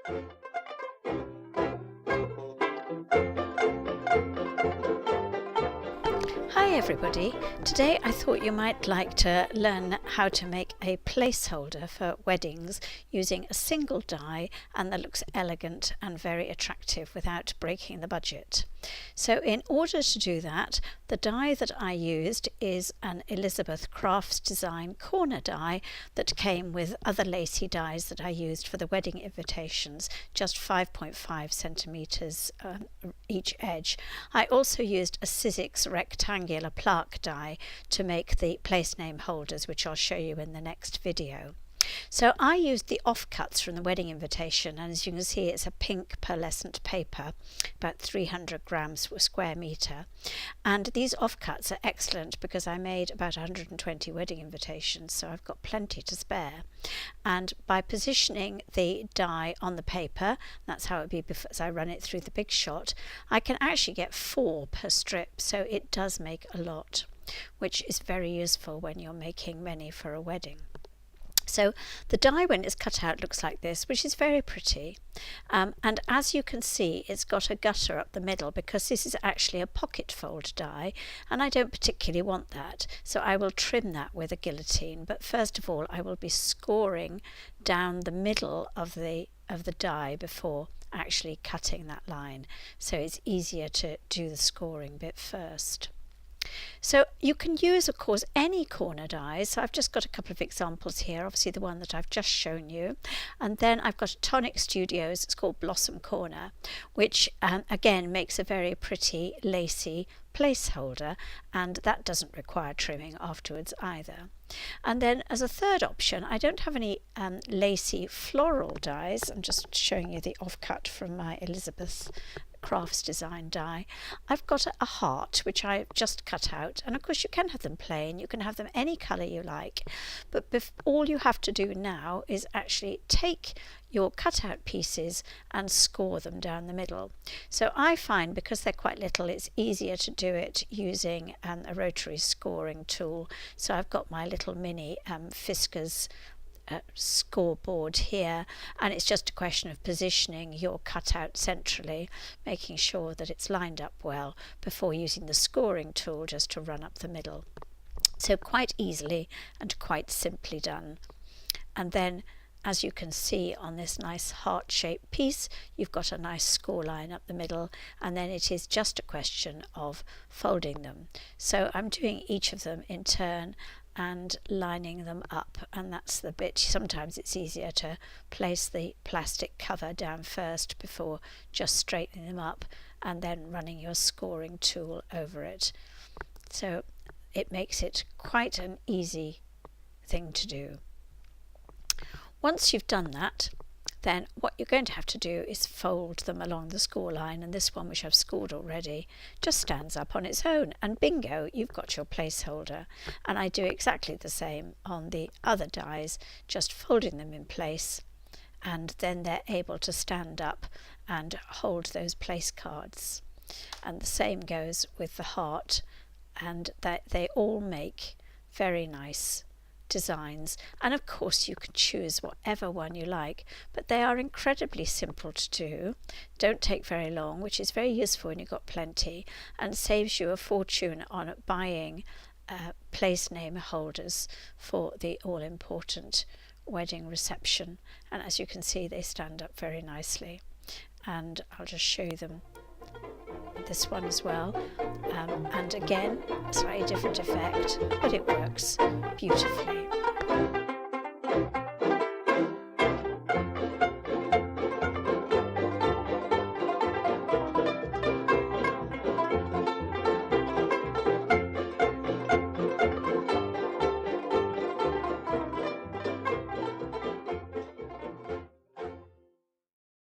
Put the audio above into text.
Hi everybody, today I thought you might like to learn how to make a placeholder for weddings using a single die and that looks elegant and very attractive without breaking the budget. So in order to do that, the die that I used is an Elizabeth Crafts Design corner die that came with other lacy dies that I used for the wedding invitations, just 5.5 centimeters each edge. I also used a Sizzix rectangular plaque die to make the place name holders, which I'll show you in the next video. So I used the offcuts from the wedding invitation, and as you can see it's a pink pearlescent paper, about 300 grams per square metre, and these offcuts are excellent because I made about 120 wedding invitations, so I've got plenty to spare. And by positioning the die on the paper, that's how it would be as I run it through the big shot, I can actually get 4 per strip, so it does make a lot, which is very useful when you're making many for a wedding. So the die, when it's cut out, looks like this, which is very pretty, and as you can see it's got a gutter up the middle because this is actually a pocket fold die and I don't particularly want that, so I will trim that with a guillotine. But first of all I will be scoring down the middle of the die before actually cutting that line, so it's easier to do the scoring bit first. So you can use, of course, any corner dies. So I've just got a couple of examples here, obviously the one that I've just shown you, and then I've got a Tonic Studios, it's called Blossom Corner, which again makes a very pretty lacy placeholder, and that doesn't require trimming afterwards either. And then as a third option, I don't have any lacy floral dies. I'm just showing you the offcut from my Elizabeth Crafts Design die. I've got a heart which I've just cut out, and of course you can have them plain, you can have them any colour you like, but all you have to do now is actually take your cutout pieces and score them down the middle. So I find because they're quite little it's easier to do it using a rotary scoring tool. So I've got my little mini Fiskars scoreboard here, and it's just a question of positioning your cutout centrally, making sure that it's lined up well before using the scoring tool just to run up the middle. So quite easily and quite simply done. And then as you can see on this nice heart-shaped piece, you've got a nice score line up the middle, and then it is just a question of folding them. So I'm doing each of them in turn and lining them up, and that's the bit. Sometimes it's easier to place the plastic cover down first before just straightening them up and then running your scoring tool over it. So it makes it quite an easy thing to do. Once you've done that, then what you're going to have to do is fold them along the score line, and this one, which I've scored already, just stands up on its own, and bingo, you've got your placeholder. And I do exactly the same on the other dies, just folding them in place, and then they're able to stand up and hold those place cards. And the same goes with the heart, and they all make very nice designs, and of course you can choose whatever one you like, but they are incredibly simple to do, don't take very long, which is very useful when you've got plenty, and saves you a fortune on buying place name holders for the all-important wedding reception. And as you can see, they stand up very nicely, and I'll just show you them, this one as well, and again slightly different effect, but it works beautifully.